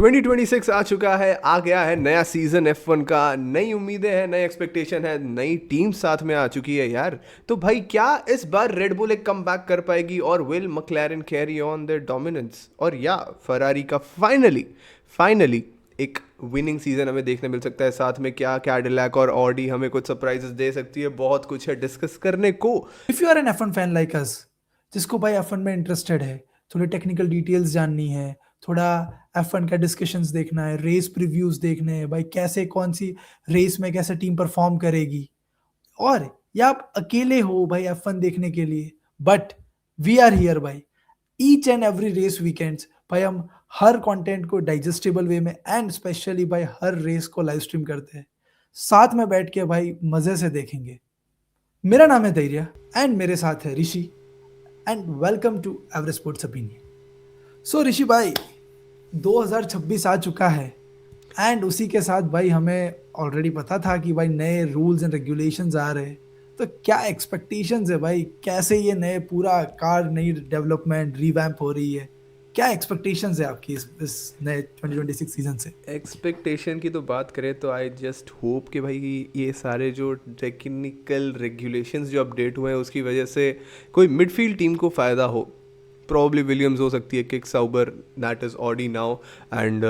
2026 आ चुका है, आ गया है नया सीजन F1 का। नई उम्मीदें हैं, नई एक्सपेक्टेशन है, नई टीम साथ में आ चुकी है यार। तो भाई क्या इस बार रेड बुल एक कम बैक कर पाएगी और will McLaren carry on their dominance, और या फरारी का फाइनली फाइनली एक विनिंग सीजन हमें देखने मिल सकता है। साथ में क्या कैडिलैक और ऑडी हमें कुछ सरप्राइजेस दे सकती है। बहुत कुछ है डिस्कस करने को। If you are an F1 fan like us, जिसको भाई F1 में इंटरेस्टेड है, थोड़ी टेक्निकल डिटेल्स जाननी है, थोड़ा F1 का डिस्कशंस देखना है, रेस प्रीव्यूज देखने हैं भाई, कैसे कौन सी रेस में कैसे टीम परफॉर्म करेगी, और या आप अकेले हो भाई F1 देखने के लिए, बट वी आर हियर भाई each and every race weekends. भाई हम हर कंटेंट को डाइजेस्टेबल वे में एंड स्पेशली भाई हर रेस को लाइव स्ट्रीम करते हैं, साथ में बैठ के भाई मजे से देखेंगे। मेरा नाम है धैर्य एंड मेरे साथ है Rishi, and welcome to average sports opinion. So Rishi भाई, 2026 आ चुका है एंड उसी के साथ भाई हमें ऑलरेडी पता था कि भाई नए रूल्स एंड रेगुलेशंस आ रहे हैं। तो क्या एक्सपेक्टेशंस है भाई, कैसे ये नए पूरा कार नई डेवलपमेंट रिवैम्प हो रही है, क्या एक्सपेक्टेशंस है आपकी इस नए 2026 सीजन से? एक्सपेक्टेशन की तो बात करें तो आई जस्ट होप कि भाई ये सारे जो टेक्निकल रेगुलेशंस जो अपडेट हुए हैं उसकी वजह से कोई मिडफील्ड टीम को फ़ायदा हो। प्रॉब्ली विलियम्स हो सकती है, Kick Sauber, that is Audi now, and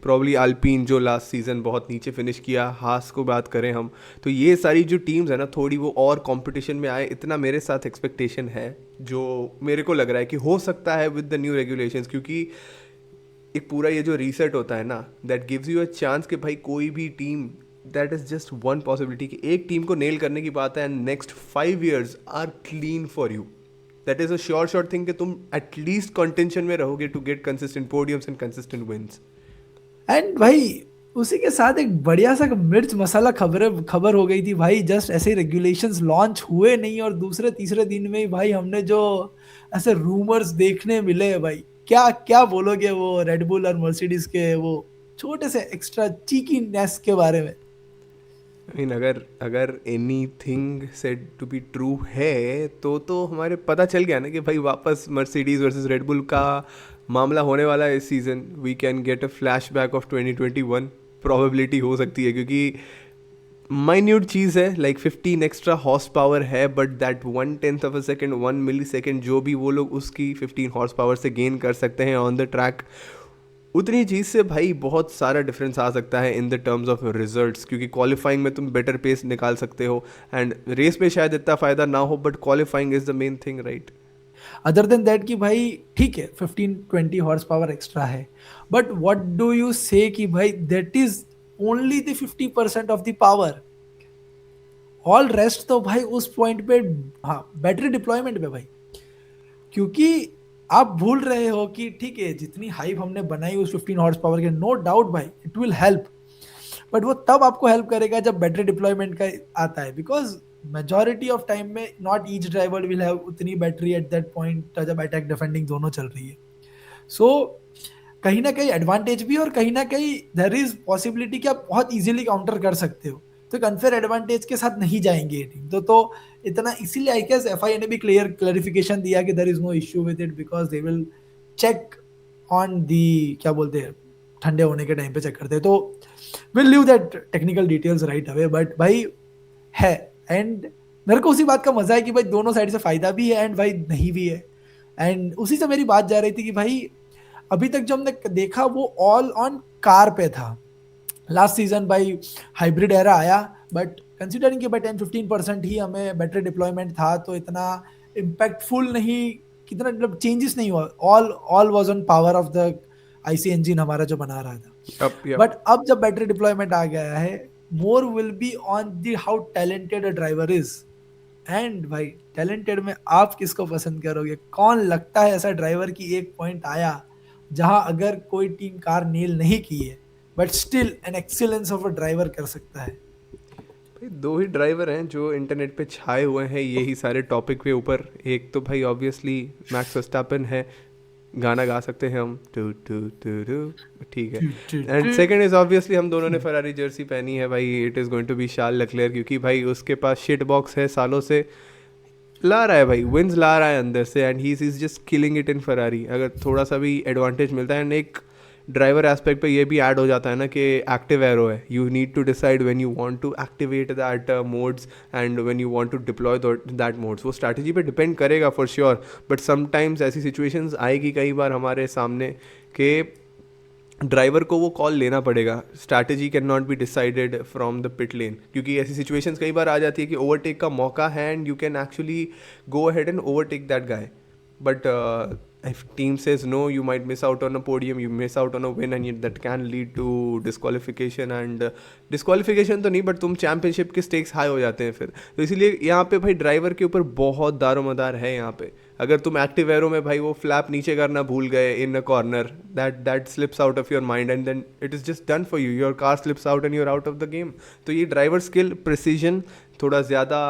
probably Alpine जो लास्ट सीज़न बहुत नीचे फिनिश किया। हास को बात करें हम, तो ये सारी जो टीम्स है ना थोड़ी वो और कंपटीशन में आए, इतना मेरे साथ एक्सपेक्टेशन है। जो मेरे को लग रहा है कि हो सकता है विद द न्यू रेगुलेशंस, क्योंकि एक पूरा ये जो रीसेट होता है ना, that gives you a chance कि भाई कोई भी team, that is just one possibility कि एक टीम को नेल करने की बात है and next 5 years are clean for you. That is a sure thing कि तुम एटलीस्ट कंटेंशन में रहोगे to get consistent podiums and consistent wins. And भाई उसी के साथ एक बढ़िया सा मिर्च मसाला खबर हो गई थी भाई, जस्ट ऐसे रेगुलेशंस लॉन्च हुए नहीं और दूसरे तीसरे दिन में ही भाई हमने जो ऐसे रूमर्स देखने मिले हैं भाई, क्या क्या बोलोगे वो रेडबुल और मर्सिडीज के वो छोटे से एक्स्ट्रा चीकीनेस के बारे में? आई मीन अगर अगर anything said to be true है तो हमारे पता चल गया ना कि भाई वापस मर्सिडीज वर्सेस रेडबुल का मामला होने वाला है इस season. We can get a flashback of 2021, probability हो सकती है, क्योंकि माइन्यूट चीज़ है, लाइक 15 एक्स्ट्रा हॉर्स पावर है, बट दैट 1/10 1 millisecond जो भी वो लोग उसकी 15 हॉर्स पावर से गेन कर सकते हैं ऑन द ट्रैक, उतनी चीज़ से भाई बहुत सारा डिफरेंस आ सकता है in the terms of results. क्योंकि क्वालिफाइंग में तुम बेटर पेस निकाल सकते हो, एंड रेस में शायद इतना फ़ायदा ना हो, but qualifying is the main thing, right? Other than that कि भाई ठीक है 15-20 हॉर्स पावर एक्स्ट्रा है, बट व्हाट डू यू से कि भाई that is only the 50% of the power, all rest तो भाई उस पॉइंट पे, हाँ बैटरी डिप्लॉयमेंट पे भाई। क्योंकि आप भूल रहे हो कि ठीक है जितनी हाइप हमने बनाई उस 15 हॉर्स पावर के, नो डाउट भाई इट विल हेल्प, बट वो तब आपको हेल्प करेगा जब बैटरी डिप्लॉयमेंट का आता है, बिकॉज मेजोरिटी ऑफ टाइम में not each driver will have उतनी बैटरी एट दैट पॉइंट जब अटैक डिफेंडिंग दोनों चल रही है। सो कहीं ना कहीं एडवांटेज भी और कहीं ना कहीं देयर इज पॉसिबिलिटी कि आप बहुत इजीली काउंटर कर सकते हो, तो एक अनफेयर एडवांटेज के साथ नहीं जाएंगे ये टीम तो इतना, इसीलिए आई गेस एफआईए ने भी क्लेरिफिकेशन दिया कि there is no issue with it, because they will check on the, क्या बोलते हैं, ठंडे होने के टाइम पे चेक करते हैं, तो will leave that technical details right away, but भाई है। एंड मेरे को उसी बात का मजा है कि भाई दोनों साइड से फायदा भी है एंड भाई नहीं भी है। एंड उसी से मेरी बात जा रही थी कि भाई अभी तक जो हमने देखा वो ऑल ऑन कार पे था। लास्ट सीजन भाई हाइब्रिड एरा आया, बट कंसिडरिंग कि भाई 10-15% ही हमें बैटरी डिप्लॉयमेंट था तो इतना इम्पैक्टफुल नहीं, कितना मतलब चेंजेस नहीं हुआ, all all was on power of the IC engine हमारा जो बना रहा था। Yup yup. बट अब जब बैटरी डिप्लॉयमेंट आ गया है, more will be on the how talented a driver is. And भाई टैलेंटेड में आप किसको पसंद करोगे? कौन लगता है ऐसा ड्राइवर की एक पॉइंट आया जहां अगर कोई टीम कार नील नहीं की है but still an excellence of a driver कर सकता है? भाई दो ही ड्राइवर हैं जो इंटरनेट पे छाए हुए हैं यही सारे टॉपिक के ऊपर। एक तो भाई ऑब्वियसली मैक्स वर्स्टैपन है, गाना गा सकते हैं हम, टू टू टू टू, ठीक है। एंड सेकंड इज ऑब्वियसली हम दोनों ने फरारी जर्सी पहनी है भाई, it is going to be Charles Leclerc, क्योंकि भाई उसके पास शिट बॉक्स है, सालों से ला रहा है भाई, विंस ला रहा है अंदर से, and he is just killing it in Ferrari. अगर थोड़ा सा भी एडवांटेज मिलता है, एंड एक ड्राइवर एस्पेक्ट पे ये भी ऐड हो जाता है ना कि एक्टिव एरो है, you need to decide when you want to activate that modes and when you want to deploy that modes. वो स्ट्रैटेजी पे डिपेंड करेगा फॉर श्योर, बट समटाइम्स ऐसी सिचुएशंस आएगी कई बार हमारे सामने कि ड्राइवर को वो कॉल लेना पड़ेगा, strategy can not be decided from the pit lane, क्योंकि ऐसी सिचुएशंस कई बार आ जाती है कि ओवरटेक का मौका है and you can actually go ahead and overtake that guy, but if team says no, you might miss out on a podium, you miss out on a win, and that can lead to disqualification and disqualification तो नहीं, but तुम championship के stakes high हो जाते हैं फिर। तो इसीलिए यहाँ पे भाई ड्राइवर के ऊपर बहुत दारोमदार है यहाँ पे। अगर तुम एक्टिव एरो में भाई वो फ्लैप नीचे करना भूल गए in a corner, that slips out of your mind and then it is just done for you, your car slips out and you're out of the game. तो ये ड्राइवर स्किल, प्रिसीजन, थोड़ा ज़्यादा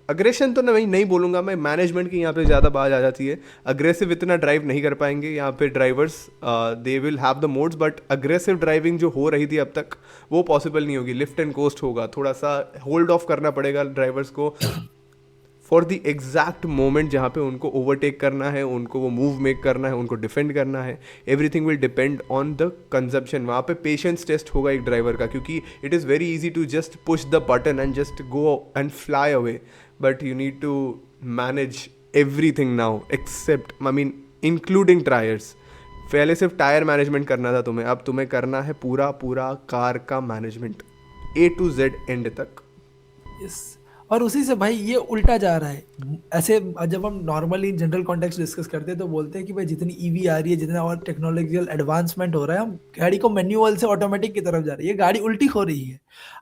aggression तो नहीं बोलूँगा मैं, management की यहाँ पे ज़्यादा बात आ जाती है। अग्रेसिव इतना ड्राइव नहीं कर पाएंगे यहाँ पे drivers, they will have the modes, but aggressive driving जो हो रही थी अब तक वो पॉसिबल नहीं होगी। लिफ्ट एंड कोस्ट होगा, थोड़ा सा होल्ड ऑफ करना पड़ेगा ड्राइवर्स को फॉर द एग्जैक्ट मोमेंट जहाँ पे उनको ओवरटेक करना है, उनको वो मूव मेक करना है, उनको डिफेंड करना है। Everything will depend on the consumption. वहाँ पे पेशेंस टेस्ट होगा एक ड्राइवर का, क्योंकि it is very easy to just push the button and just go and fly away, but you need to manage everything now except, I mean including tires। पहले सिर्फ tyre management करना था तुम्हें, अब तुम्हें करना है पूरा कार का management A to Z and तक। यस, और उसी से भाई ये उल्टा जा रहा है। ऐसे जब हम नॉर्मली जनरल कॉन्टेक्स्ट डिस्कस करते हैं तो बोलते हैं कि भाई जितनी ईवी आ रही है, जितना और टेक्नोलॉजिकल एडवांसमेंट हो रहा है, हम गाड़ी को मैनुअल से ऑटोमेटिक की तरफ जा रही है, ये गाड़ी उल्टी हो रही है।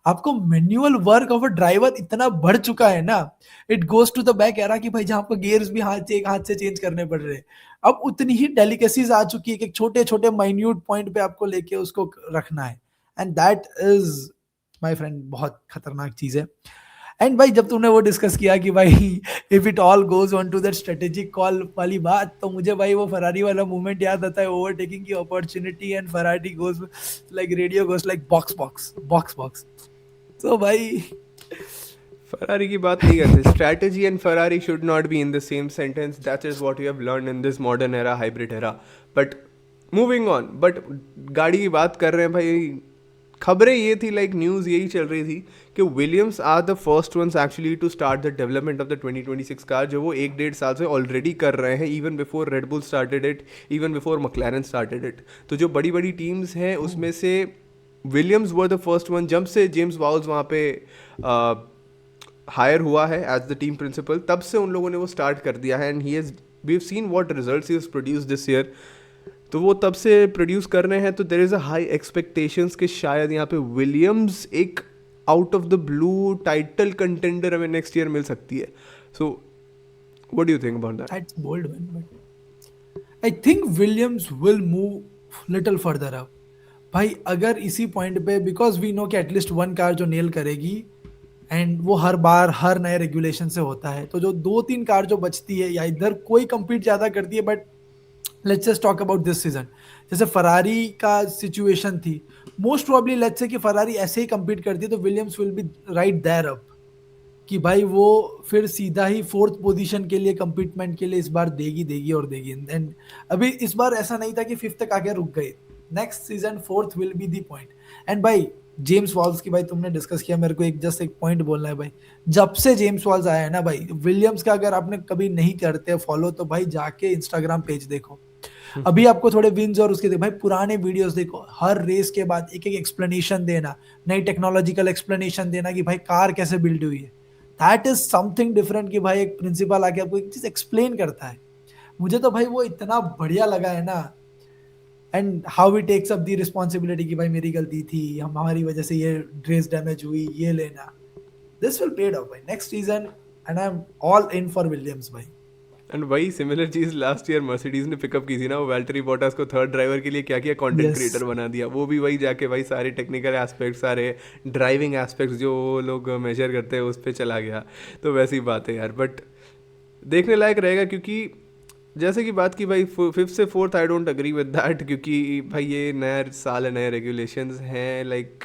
आपको manual work of a driver इतना बढ़ चुका है ना, it goes to the back era कि भाई जहाँ आपको गियर्स भी एक हाथ से चेंज करने पड़ रहे हैं। अब उतनी ही डेलिकेसीज आ चुकी है कि छोटे छोटे माइन्यूट पॉइंट पे आपको लेके उसको रखना है, and that is my friend बहुत खतरनाक चीज है। एंड भाई जब तुमने वो डिस्कस किया कि भाई if it all goes on to that strategic call वाली बात, तो मुझे भाई वो फरारी वाला मूवमेंट याद आता है, ओवरटेकिंग की opportunity and Ferrari goes like radio goes like box box box box. तो भाई फरारी की बात नहीं करते, strategy and Ferrari should not be in the same sentence, that is what we have learn in this modern era, hybrid era. But moving on, but गाड़ी की बात कर रहे हैं भाई, खबरें ये थी, लाइक न्यूज़ यही चल रही थी कि Williams are the first ones actually to start the development of the 2026 car, जो वो 1-1.5 साल से ऑलरेडी कर रहे हैं, even before Red Bull started it, even before McLaren started it. तो जो बड़ी बड़ी टीम्स हैं उसमें से Williams were the first one. जब से जेम्स वाउल्स वहाँ पे हायर हुआ है एज द टीम प्रिंसिपल, तब से उन लोगों ने वो स्टार्ट कर दिया है, and he has, we have seen what results he has produced this year. तो वो तब से प्रोड्यूस कर रहे हैं, तो there is a high expectations कि शायद यहाँ पे विलियम्स एक out of the blue title contender हमें नेक्स्ट ईयर मिल सकती है। So what do you think about that? That's bold man, but I think Williams will move little further up भाई, अगर इसी पॉइंट पे, बिकॉज वी नो कि at least one car जो नेल करेगी, एंड वो हर बार हर नए रेगुलेशन से होता है, तो जो 2-3 कार जो बचती है, या इधर कोई compete ज़्यादा करती है, but let's just talk about this season. जैसे फरारी का सिचुएशन थी, मोस्ट प्रोबेबली लेट्स से कि फरारी ऐसे ही compete करती है, तो Williams will be right there up, कि भाई वो फिर सीधा ही 4th पोजीशन के लिए कम्पिटमेंट के लिए इस बार देगी और देगी। एंड अभी इस बार ऐसा नहीं था कि 5th तक आके रुक गए, next season 4th will be the point. And भाई जेम्स वॉल्स की भाई तुमने डिस्कस किया, मेरे को एक पॉइंट बोलना है भाई, जब से जेम्स वॉल्स आया है ना भाई, विलियम्स का अगर आपने कभी नहीं करते फॉलो, तो भाई जाके इंस्टाग्राम पेज देखो, अभी आपको थोड़े विन्स और उसके भाई पुराने वीडियोस देखो, हर रेस के बाद एक एक्सप्लेनेशन देना, नई टेक्नोलॉजिकल एक्सप्लेनेशन देना कि भाई कार कैसे बिल्ड हुई है। दैट इज समथिंग डिफरेंट, कि भाई एक प्रिंसिपल आके आपको एक चीज एक्सप्लेन करता है। मुझे तो भाई वो इतना बढ़िया लगा है ना, and how he takes up the responsibility कि भाई मेरी गलती थी, हमारी वजह से ये ड्रेस डैमेज हुई, ये लेना, दिस विल पेड ऑफ भाई next season, and I am all in for Williams भाई। एंड वही सिमिलर चीज़ लास्ट ईयर मर्सिडीज ने पिकअप की थी ना, वो वैल्टरी बॉटास को थर्ड ड्राइवर के लिए क्या किया, कंटेंट क्रिएटर बना दिया। वो भी वही जाके भाई सारे टेक्निकल एस्पेक्ट्स, सारे ड्राइविंग एस्पेक्ट्स जो लोग मेजर करते हैं उस पर चला गया। तो वैसी बात है यार, बट देखने लायक रहेगा, क्योंकि जैसे कि बात की भाई 5th से 4th, I don't agree with that, क्योंकि भाई ये नया साल है, नए रेगुलेशंस हैं, like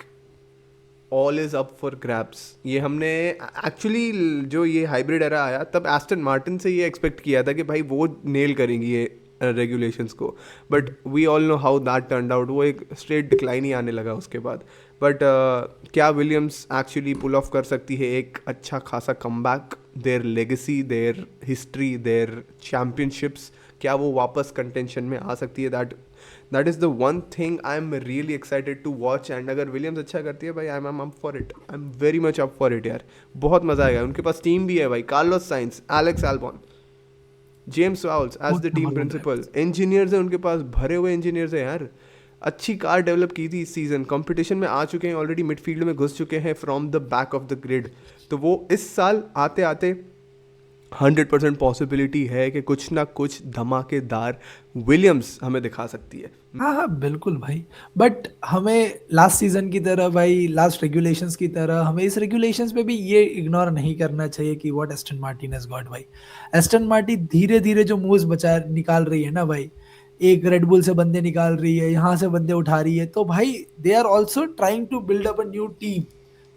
all is up for grabs. ये हमने एक्चुअली जो ये हाइब्रिड एरा आया, तब एस्टन मार्टिन से ये एक्सपेक्ट किया था कि भाई वो नेल करेंगी ये रेगुलेशंस को, but we all know how that turned out. वो एक स्ट्रेट डिक्लाइन ही आने लगा उसके बाद. बट क्या विलियम्स एक्चुअली पुल ऑफ कर सकती है एक अच्छा खासा comeback? Their legacy, their history, their championships, क्या वो वापस कंटेंशन में आ सकती है? That is the one thing I am really excited to watch. And अगर विलियम्स अच्छा करती है भाई, I am up for it. I am very much up for it यार. बहुत मज़ा आएगा. उनके पास टीम भी है भाई. Carlos Sainz, Alex Albon, James Vowles as the team principal. Engineers हैं उनके पास, भरे हुए इंजीनियर्स हैं यार. अच्छी कार डेवलप की थी इस सीज़न. कंपटीशन में आ चुके हैं ऑलरेडी, मिडफील्ड में घुस चुके हैं from the back of the grid. तो वो इस साल आते आते 100% पॉसिबिलिटी है कि कुछ ना कुछ धमाकेदार विलियम्स हमें दिखा सकती है. हाँ हाँ बिल्कुल भाई. बट हमें लास्ट सीजन की तरह भाई, लास्ट रेगुलेशंस की तरह हमें इस रेगुलेशंस पे भी ये इग्नोर नहीं करना चाहिए कि what Aston Martin has got भाई. एस्टन मार्टिन धीरे धीरे जो मूव्स बचा निकाल रही है ना भाई, एक रेडबुल से बंदे निकाल रही है, यहाँ से बंदे उठा रही है, तो भाई they are also trying to build up a new team.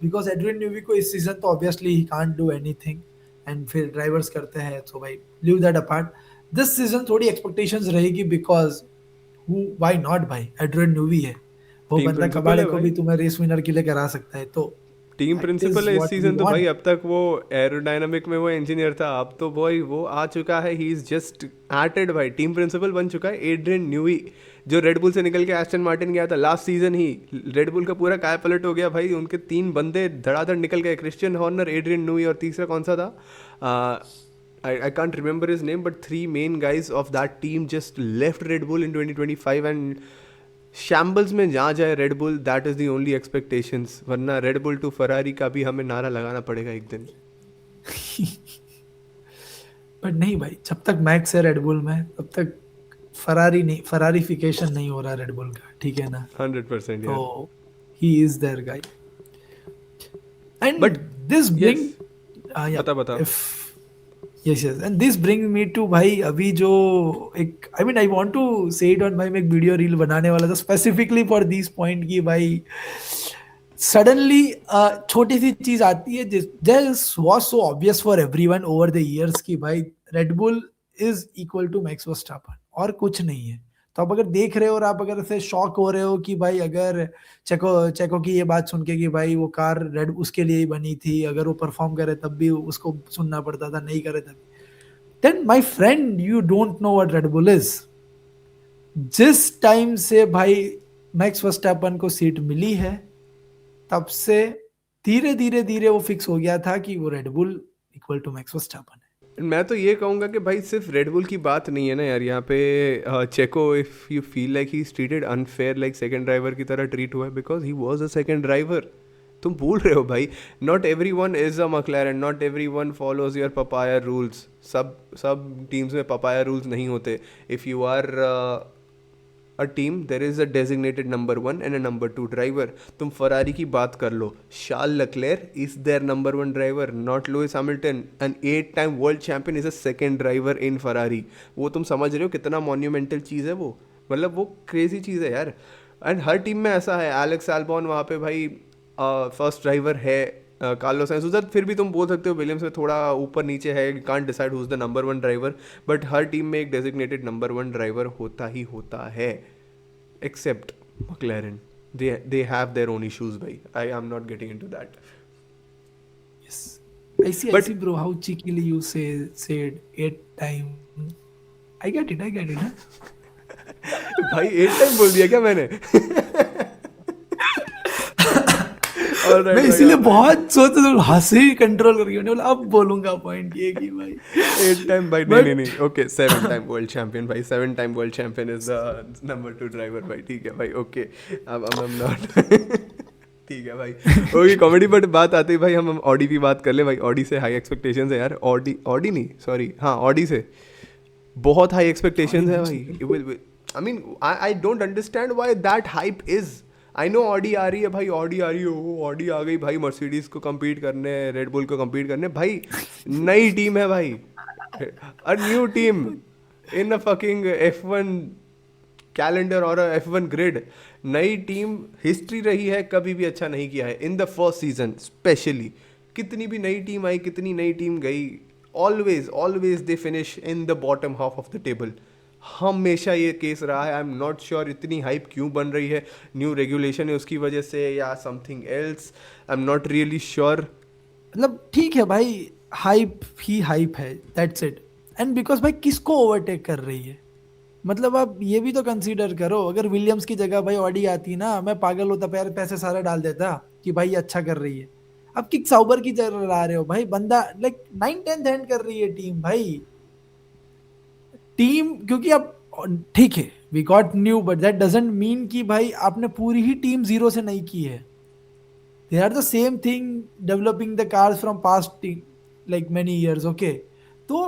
Because Adrian Newey को इस सीजन तो obviously he can't do anything, and फिर ड्राइवर्स करते हैं, तो भाई leave that apart. This season थोड़ी एक्सपेक्टेशंस रहेगी बिकॉज व्हाई नॉट भाई, एड्रियन न्यूवी है वो टीम बंदा, प्रिंसिपल कबाड़े है को भाई. भी तुम्हें रेस विनर के लिए करा सकता है. तो टीम that प्रिंसिपल is है इस what we सीजन तो भाई. want. अब तक वो एरोडायनामिक में वो इंजीनियर था, अब तो भाई वो आ चुका है. ही इज जस्ट एटेड भाई. टीम प्रिंसिपल बन चुका है एड्रियन न्यूवी, जो रेडबुल से निकल के एस्टन मार्टिन गया था लास्ट सीजन ही. रेडबुल का पूरा काय पलट हो गया भाई. उनके 3 बंदे धड़ाधड़ निकल गए. क्रिश्चियन हॉर्नर, एड्रियन न्यूवी और तीसरा कौन सा था? I can't remember his name, but 3 main guys of that team just left Red Bull in 2025 and shambles में जहाँ जाए red bull, that is the only expectations. वरना रेड बुल टू फरारी का भी हमें नारा लगाना पड़ेगा एक दिन. बट नहीं भाई, जब तक मैक्स है रेडबुल में तब तक फरारी नहीं, फरारीफिकेशन नहीं हो रहा रेडबुल का, ठीक है ना. 100% यार. तो he is there guy. And But this bring yes, बता. yes and this brings me to भाई अभी जो एक, I mean I want to say it on भाई, मैं एक वीडियो रील बनाने वाला था स्पेसिफिकली फॉर दिस पॉइंट की भाई. सडनली छोटी सी चीज आती है this was so obvious for everyone over the years कि भाई Red Bull is equal to Max Verstappen और कुछ नहीं है. तो आप अगर देख रहे हो और आप अगर ऐसे शॉक हो रहे हो कि भाई अगर चेको की ये बात सुन के कि भाई वो कार रेड उसके लिए ही बनी थी, अगर वो परफॉर्म करे तब भी उसको सुनना पड़ता था, नहीं करे तब, then my friend you don't know what Red Bull is. जिस टाइम से भाई मैक्स वर्स्टैपन को सीट मिली है तब से धीरे धीरे धीरे वो फिक्स हो गया था कि वो Red Bull equal to Max Verstappen है. मैं तो ये कहूँगा कि भाई सिर्फ रेडबुल की बात नहीं है ना यार. यहाँ पे Checo, if you feel like he is treated unfair, like second driver की तरह ट्रीट हुआ है because he was a second driver. तुम भूल रहे हो भाई. Not everyone is a McLaren, not everyone follows your papaya rules. सब टीम्स में पपाया रूल्स नहीं होते. If you are a team, there is a designated number 1 and a number 2 driver. तुम फरारी की बात कर लो, Charles Leclerc is their number 1 driver, not Lewis Hamilton. An 8 time world champion is a second driver in Ferrari. वो तुम समझ रहे हो कितना मॉन्यूमेंटल चीज़ है वो. मतलब वो क्रेजी चीज़ है यार. एंड हर टीम में ऐसा है. एलेक्स एल्बॉन वहाँ पे भाई फर्स्ट ड्राइवर है. कार्लोस साइंस उधर फिर भी तुम बोल सकते हो विलियम्स में थोड़ा ऊपर नीचे है, can't decide who is the number 1 driver. But her team में एक डेजिग्नेटेड नंबर 1 ड्राइवर होता ही होता है, accept McLaren. They have their own issues bhai. I am not getting into that. Yes, I see bro how cheekily you said 8 time. I get it huh? भाई 8 time बोल दिया क्या मैंने? मैं इसीलिए बहुत सोच हंसी कंट्रोल करके मैंने बोला अब बोलूंगा पॉइंट ये कि भाई 8 टाइम भाई. नहीं ओके 7 टाइम वर्ल्ड चैंपियन भाई. 7 time world champion is the number 2 driver भाई. ठीक है भाई. ओके अब आई एम नॉट ठीक है भाई. Okay comedy. बट बात आती है भाई, हम ऑडी की बात कर ले भाई. ऑडी से हाई एक्सपेक्टेशंस है यार. ऑडी नहीं सॉरी, हाँ ऑडी से बहुत हाई एक्सपेक्टेशंस है भाई. I mean I don't understand why that hype is. I know Audi आ रही है भाई, ऑडी आ रही है, ओ ऑडी आ गई भाई मर्सिडीज को कम्पीट करने, रेड बुल को कम्पीट करने. भाई नई टीम है भाई, अ new team in a fucking F1 calendar और F1 ग्रिड. नई टीम, हिस्ट्री रही है कभी भी अच्छा नहीं किया है in the first season specially. कितनी भी नई टीम आई, कितनी नई टीम गई, always they finish in the bottom half of the table. हमेशा ये केस रहा है। आई एम नॉट श्योर इतनी हाइप क्यों बन रही है, न्यू रेगुलेशन है उसकी वजह से या something else, I am not really sure. मतलब ठीक है भाई, हाइप ही हाइप है, दैट्स इट। एंड बिकॉज भाई किसको ओवरटेक कर रही है? मतलब आप ये भी तो कंसीडर करो, अगर विलियम्स की जगह भाई ऑडी आती ना, मैं पागल होता, पैसे सारे डाल देता कि भाई ये अच्छा कर रही है। अब किक साउबर की जगह ला रहे हो भाई, बंदा लाइक 9-10th हैंड कर रही है टीम भाई। टीम क्योंकि अब ठीक है, we got new, but that doesn't mean कि भाई आपने पूरी ही टीम जीरो से नहीं की है। They are the same thing developing the cars from past like many years, okay. तो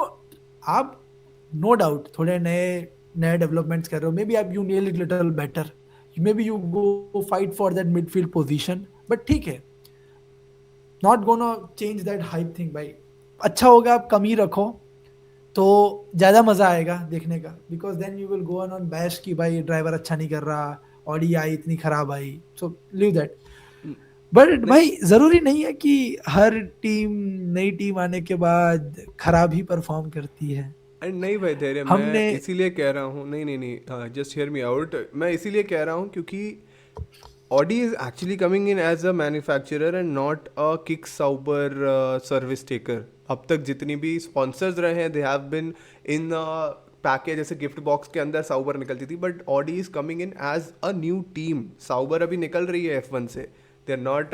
आप नो डाउट थोड़े नए नए डेवलपमेंट्स कर रहे हो, मे बी आप you nail it little better, may be you go fight for that midfield position, but ठीक है, not gonna change that hype thing भाई। अच्छा होगा आप कम ही रखो तो ज्यादा मजा आएगा देखने का, because then you will go on bash कि भाई ड्राइवर अच्छा नहीं कर रहा, ऑडी आई इतनी खराब आई, सो लीव दैट। बट नहीं भाई जरूरी नहीं है कि हर टीम, नई टीम आने के बाद खराब ही परफॉर्म करती है। एंड नहीं भाई धैर्य, मैं हमने इसीलिए कह रहा हूँ, नहीं नहीं नहीं, जस्ट हियर मी आउट, मैं इसीलिए कह रहा हूँ क्योंकि Audi is actually coming in as a manufacturer and not a kick sauber service taker. अब तक जितनी भी स्पॉन्सर्स रहे हैं, they have been in package, जैसे गिफ्ट बॉक्स के अंदर साउबर निकलती थी, but Audi is coming in as a new team. Sauber अभी निकल रही है F1 से, they are not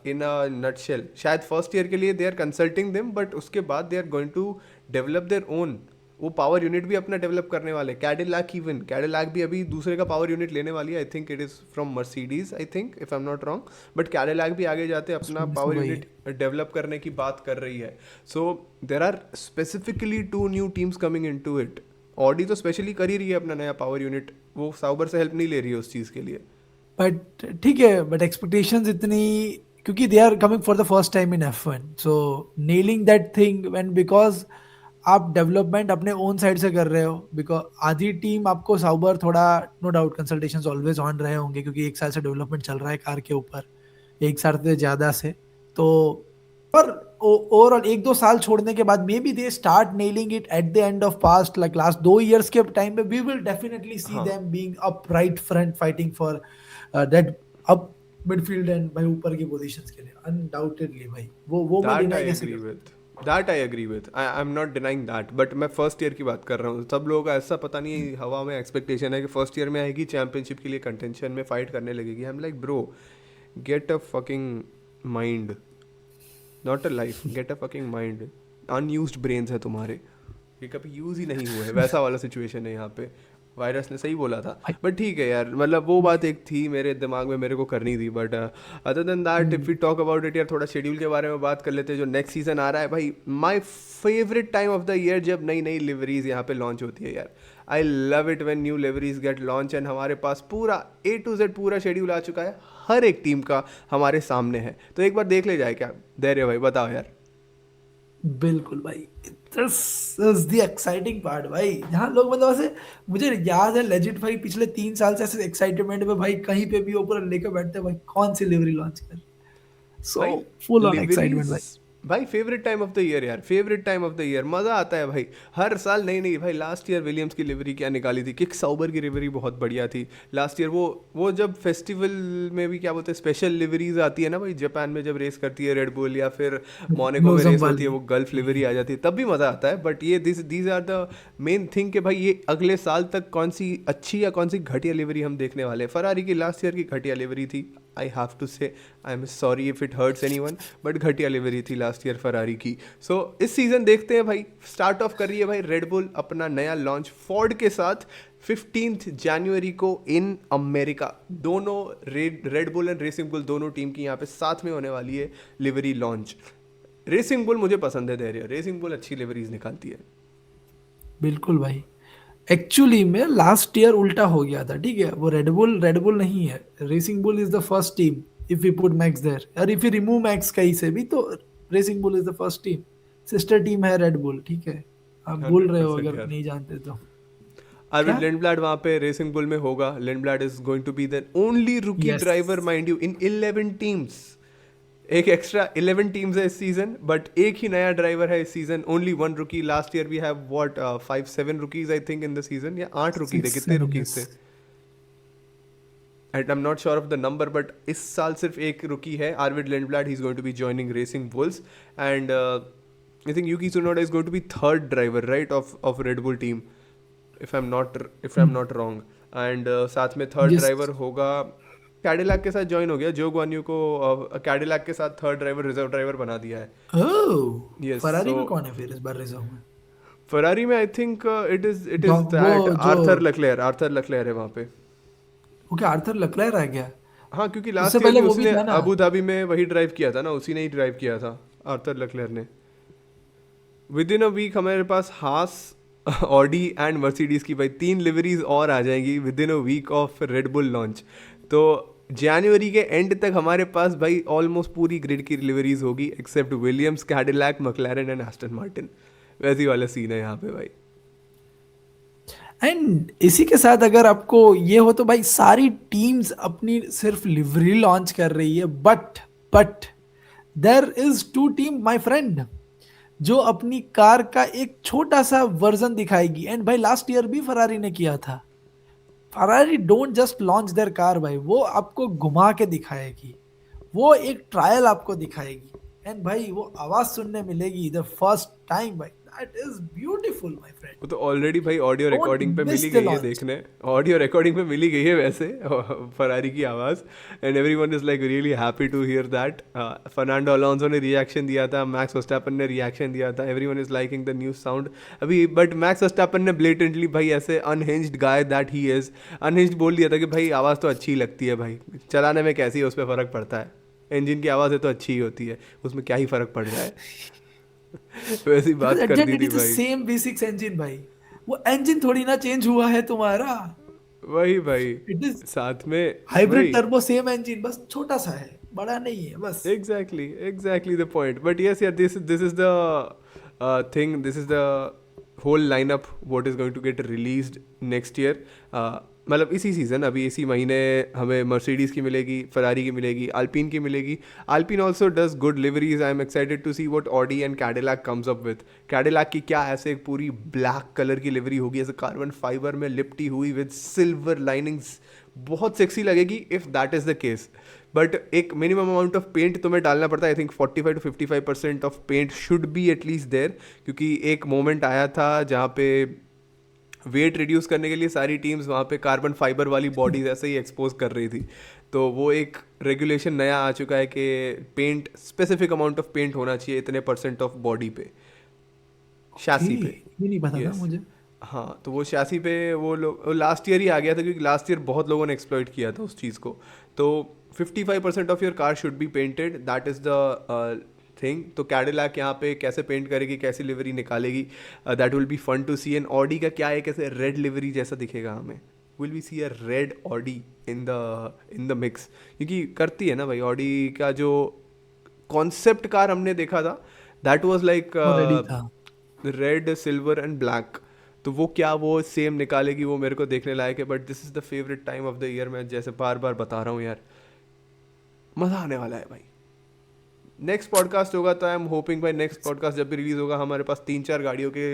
in a nutshell. शायद फर्स्ट ईयर के लिए they are consulting them, but उसके बाद they are going to develop their own, वो पावर यूनिट भी अपना डेवलप करने वाले। कैडिलैक, इवन कैडिलैक भी अभी दूसरे का पावर यूनिट लेने वाली है, I think it is from Mercedes, I think if I am not wrong, but Cadillac भी आगे जाते अपना पावर वही यूनिट डेवलप करने की बात कर रही है। So there are specifically 2 new teams coming in to it. Audi तो स्पेशली कर ही रही है अपना नया पावर यूनिट, वो साउबर से हेल्प नहीं ले रही है उस चीज़ के लिए। बट ठीक है, बट एक्सपेक्टेशंस इतनी, क्योंकि they are coming for the first time in F1, so nailing that thing when, because आप डेवलपमेंट अपने ओन साइड से कर रहे हो, बिकॉज आधी टीम आपको साउबर थोड़ा, no doubt consultations always on रहे होंगे क्योंकि 1 साल से डेवलपमेंट चल रहा है कार के ऊपर, 1 साल से ज़्यादा से। तो पर ओवरऑल 1-2 साल छोड़ने के बाद may be they start nailing it at the end of past, like last 2 years के टाइम पे वी विल डेफिनेटली सी हाँ, them being up right front fighting for that up midfield and भाई ऊपर की पोजीशंस के लिए अनडाउटेडली भाई, वो मैं दैट डिनाई आई कैसे एग्री कर सकता with, that I agree with, I am not denying that, but मैं फर्स्ट ईयर की बात कर रहा हूँ। सब लोगों का ऐसा पता नहीं हवा में एक्सपेक्टेशन है कि फर्स्ट ईयर में आएगी चैंपियनशिप के लिए कंटेंशन में फाइट करने लगेगी। I am like bro, get a fucking mind, not a life, get a fucking mind. Unused brains है तुम्हारे, ये कभी यूज़ ही नहीं हुए, वैसा वाला सिचुएशन है यहाँ पे। वायरस ने सही बोला था, भाई। बट ठीक है यार, मतलब वो बात एक थी मेरे दिमाग में, मेरे को करनी थी। But other than that, if we talk about it यार, थोड़ा शेड्यूल के बारे में बात कर लेते हैं। जो नेक्स्ट सीजन आ रहा है भाई, my favourite time of the year, जब नई नई लिवरीज यहाँ पे लॉन्च होती है यार। I love it when new liveries get launch and हमारे पास पूरा A to Z पूरा शेड्यूल आ चुका है, हर एक टीम का हमारे सामने है। तो एक बार देख ले जाए क्या, धैर्य भाई बताओ यार। बिल्कुल भाई, this is the exciting part भाई, जहाँ लोग मतलब ऐसे, मुझे याद है लेजिट भाई पिछले 3 साल से ऐसे एक्साइटमेंट में भाई कहीं पे भी ऊपर लेकर बैठते हैं भाई, कौन सी डिलीवरी लॉन्च कर, सो भाई फुल ऑन लिवरीज, एक्साइटमेंट भाई। भाई favourite time of the year यार, favourite time of the year, मज़ा आता है भाई हर साल। नहीं नहीं भाई, लास्ट ईयर विलियम्स की लिवरी क्या निकाली थी, किक साउबर की लिवरी बहुत बढ़िया थी लास्ट ईयर। वो जब फेस्टिवल में भी क्या बोलते हैं, स्पेशल लिवरीज आती है ना भाई, जापान में जब रेस करती है रेड बुल, या फिर मोनाको में ब्लोसम रेस होती है, वाली। वो गल्फ लिवरी आ जाती है, तब भी मज़ा आता है। बट ये these are the main thing कि भाई ये अगले साल तक कौन सी अच्छी या कौन सी घटिया लिवरी हम देखने वाले हैं। फरारी की लास्ट ईयर की घटिया लिवरी थी, आई हैव टू से, I am sorry if it hurts anyone, but घटिया लिवरी थी लास्ट ईयर फरारी की। सो इस सीजन देखते हैं भाई, स्टार्ट ऑफ कर रही है भाई रेड बुल अपना नया लॉन्च फोर्ड के साथ 15th जनवरी को इन अमेरिका। दोनों red bull and racing bull दोनों टीम की यहाँ पे साथ में होने वाली है लिवरी लॉन्च। रेसिंग बुल मुझे पसंद है धैर्य, रेसिंग बुल अच्छी लिवरीज निकालती है। बिल्कुल भाई, एक्चुअली में लास्ट ईयर उल्टा हो गया था, ठीक है, वो रेड बुल नहीं है, Racing Bull is the first team if you put Max there, और इफ यू रिमूव मैक्स कहीं से भी तो Racing Bull is the first team, sister team है रेड बुल, ठीक है, आप भूल रहे हो 100% अगर यार। नहीं जानते तो। Arvid क्या? Lindblad वहाँ पे रेसिंग बुल में होगा। Lindblad is going to be the only rookie yes, driver, mind you, in 11 teams. एक एक्स्ट्रा 11 टीम्स है इस सीजन, बट एक ही नया ड्राइवर है इस season, only one rookie. Last year we have what 5-7 rookies I think in the season, या 8 rookie थे, 6, कितने 7, रुकीज yes. थे? And I am not sure of the number, but इस साल सिर्फ एक रुकी है, Arvid Lindblad. He is going to be joining Racing Bulls. And I think Yuki Tsunoda is going to be third driver right of Red bull team, if I am not wrong. And साथ में third Yes. Driver होगा, Cadillac के साथ join हो गया जो ग्वान्यू को, Cadillac के साथ थर्ड ड्राइवर, रिजर्व ड्राइवर बना दिया है. Oh, Yes, फरारी so में कौन है फिर इस बार रिजर्व में? फरारी में आई थिंक इट इज वो दैट जो आर्थर लक्लेयर है वहाँ पे. ओके, आर्थर लक्लेयर आ गया. हाँ, क्योंकि उससे लास्ट ईयर पहले भी वो भी उसने था ना. अबू धाबी में वही ड्राइव किया था ना, उसी ने ही ड्राइव किया था आर्थर लक्लेयर ने. विद इन अ वीक हमारे पास हास, ऑडी एंड मर्सिडीज की भाई 3 लिवरीज और आ जाएंगी within a week of Red Bull launch. तो जनवरी के एंड तक हमारे पास भाई ऑलमोस्ट पूरी ग्रिड की लिवरीज होगी, except Williams, Cadillac, McLaren and Aston Martin. वैसी वाला सीन है यहाँ पे भाई. एंड इसी के साथ अगर आपको ये हो तो भाई सारी टीम्स अपनी सिर्फ लिवरी लॉन्च कर रही है, but there is two team my friend जो अपनी कार का एक छोटा सा वर्जन दिखाएगी. एंड भाई लास्ट ईयर भी फरारी ने किया था. Ferrari don't just launch their car भाई, वो आपको घुमा के दिखाएगी, वो एक ट्रायल आपको दिखाएगी. एंड भाई वो आवाज सुनने मिलेगी द फर्स्ट टाइम भाई, that is beautiful my friend. वो तो ऑलरेडी भाई ऑडियो Don't रिकॉर्डिंग पे miss मिली the गई है launch. देखने, ऑडियो रिकॉर्डिंग पे मिली गई है वैसे फरारी की आवाज़. And everyone is like really happy to hear that. Fernando Alonso ने रिएक्शन दिया था, मैक्स वर्स्टैपन ने रिएक्शन दिया था, everyone is liking the new sound अभी. बट मैक्स वर्स्टैपन ने ब्लेटेंटली भाई ऐसे unhinged guy that he is, unhinged बोल दिया था कि भाई आवाज़ तो अच्छी लगती है भाई, चलाने में कैसी है उस पर फ़र्क पड़ता है, इंजन की आवाज़ है तो अच्छी ही होती है, उसमें क्या ही फ़र्क पड़ जाए. वैसी बात कर दी थी भाई. सेम V6 इंजन भाई, वो इंजन थोड़ी ना चेंज हुआ है तुम्हारा. वही भाई, इट इज साथ में हाइब्रिड वही टर्बो, सेम इंजन, बस छोटा सा है, बड़ा नहीं है बस. exactly the point. But yes, yeah, this is the thing, this is the whole lineup what is going to get released next year. मतलब इसी सीज़न, अभी इसी महीने हमें मर्सिडीज़ की मिलेगी, फरारी की मिलेगी, अल्पिन की मिलेगी. Alpine also does good liveries. I am excited to see what Audi and Cadillac comes up with. Cadillac की क्या ऐसे एक पूरी ब्लैक कलर की लिवरी होगी, ऐसे कार्बन फाइबर में लिपटी हुई विद सिल्वर लाइनिंग्स, बहुत सेक्सी लगेगी if that is the case. But एक मिनिमम अमाउंट ऑफ पेंट तुम्हें डालना पड़ता है. I think 45 to 55% of paint should be at least there, क्योंकि एक मोमेंट आया था जहाँ पे वेट रिड्यूस करने के लिए सारी टीम्स वहाँ पे कार्बन फाइबर वाली बॉडीज ऐसे ही एक्सपोज कर रही थी. तो वो एक रेगुलेशन नया आ चुका है कि paint, specific amount of paint होना चाहिए इतने % ऑफ बॉडी पे, शैसी पे. ये नहीं पता था Yes. मुझे. हाँ, तो वो शैसी पे वो लोग लास्ट ईयर ही आ गया था, क्योंकि लास्ट ईयर बहुत लोगों ने एक्सप्लॉइट किया था उस चीज़ को. तो 55% of your car should be painted, that is the thing. तो कैडिलैक यहाँ पे कैसे पेंट करेगी, कैसी लिवरी निकालेगी, that will be fun to see. And Audi का क्या है, कैसे रेड लिवरी जैसा दिखेगा हमें, will we see a red Audi in the mix, क्योंकि करती है ना भाई ऑडी का जो कॉन्सेप्ट कार हमने देखा था, दैट वाज लाइक ऑलरेडी था. Red, silver and black. तो वो क्या वो सेम निकालेगी, वो मेरे को देखने लायक है. But this is the favourite time of the year, मैं जैसे बार बार बता रहा हूँ यार, मज़ा आने वाला है भाई. नेक्स्ट पॉडकास्ट होगा तो आई एम होपिंग भाई नेक्स्ट पॉडकास्ट जब भी रिलीज़ होगा हमारे पास 3-4 गाड़ियों के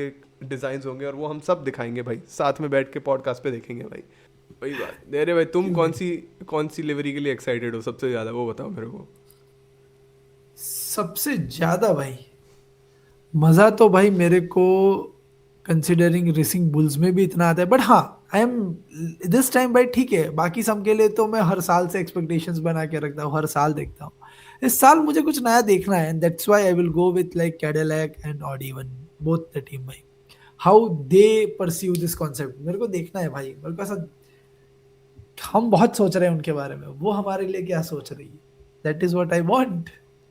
डिज़ाइंस होंगे, और वो हम सब दिखाएंगे भाई, साथ में बैठ के पॉडकास्ट पे देखेंगे भाई. वही बात. अरे भाई, तुम कौन सी लिवरी के लिए एक्साइटेड हो सबसे ज़्यादा, वो बताओ मेरे को. सबसे ज्यादा भाई मजा तो भाई मेरे को कंसिडरिंग रेसिंग बुल्स में भी इतना आता है, बट हाँ आई एम दिस टाइम भाई ठीक है. बाकी सब के लिए तो मैं हर साल से एक्सपेक्टेशंस बना के रखता हूँ, हर साल देखता हूँ. इस साल मुझे कुछ नया देखना है, and that's why I will go with like Cadillac and Audi one, both the team भाई, how they pursue this concept. मेरे को देखना है भाई, मेरे को ऐसा, हम बहुत सोच रहे हैं उनके बारे में, वो हमारे लिए क्या सोच रही है, that is what I want.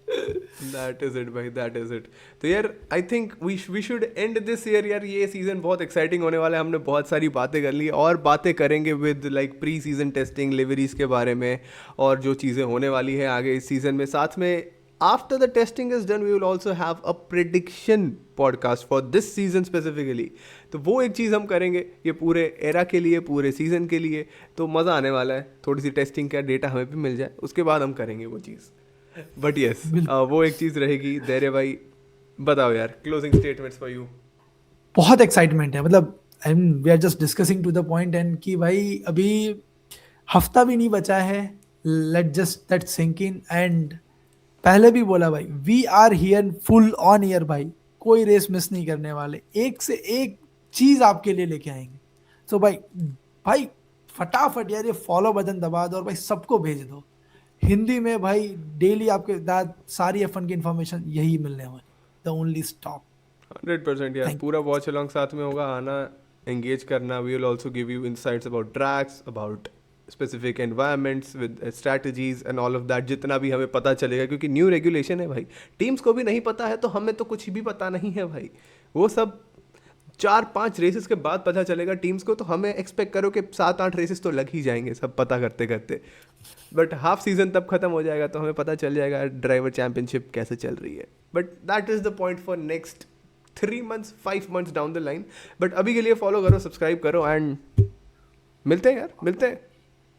That is it भाई, दैट इज इट. तो यार I think we should end this year यार. ये सीजन बहुत एक्साइटिंग होने वाला है, हमने बहुत सारी बातें कर ली और बातें करेंगे with like pre season testing, liveries के बारे में, और जो चीज़ें होने वाली है आगे इस सीजन में. साथ में after the testing is done we will also have a prediction podcast for this season specifically. तो वो एक चीज़ हम करेंगे ये पूरे एरा के लिए, पूरे सीजन के लिए. तो मज़ा आने वाला है. थोड़ी सी टेस्टिंग का डेटा हमें भी मिल जाए, उसके बाद हम करेंगे वो चीज़. बट यस वो एक चीज़ रहेगी। धैर्य भाई बताओ यार, क्लोजिंग स्टेटमेंट्स फॉर यू। बहुत एक्साइटमेंट है, मतलब I we are just discussing to the point and कि भाई अभी हफ्ता भी नहीं बचा है, let just that sink in. And पहले भी बोला भाई, we are here full on year भाई, कोई रेस मिस नहीं करने वाले, एक से एक चीज आपके लिए लेके आएंगे। तो भाई भाई फटाफट यार ये फॉलो बटन दबा दो और भाई सबको भेज दो हिंदी में भाई। डेली आपके दाद सारी F1 की इंफॉर्मेशन यही मिलने वाली, द ओनली स्टॉप। 100% यार, थैंक पूरा वॉच अलॉन्ग साथ में होगा, आना, एंगेज करना। We will also give you insights about tracks, about specific environments with strategies and all of that, जितना भी हमें पता चलेगा, क्योंकि न्यू रेगुलेशन है भाई, टीम्स को भी नहीं पता है तो हमें तो कुछ भी पता नहीं है भाई। वो सब 4-5 रेसेस के बाद पता चलेगा टीम्स को, तो हमें एक्सपेक्ट करो कि 7-8 रेसेस तो लग ही जाएंगे सब पता करते करते। बट हाफ सीजन तब खत्म हो जाएगा तो हमें पता चल जाएगा ड्राइवर चैंपियनशिप कैसे चल रही है। But that is the point for next 3 months 5 months down the line. But अभी के लिए फॉलो करो, सब्सक्राइब करो, एंड मिलते हैं यार, मिलते हैं।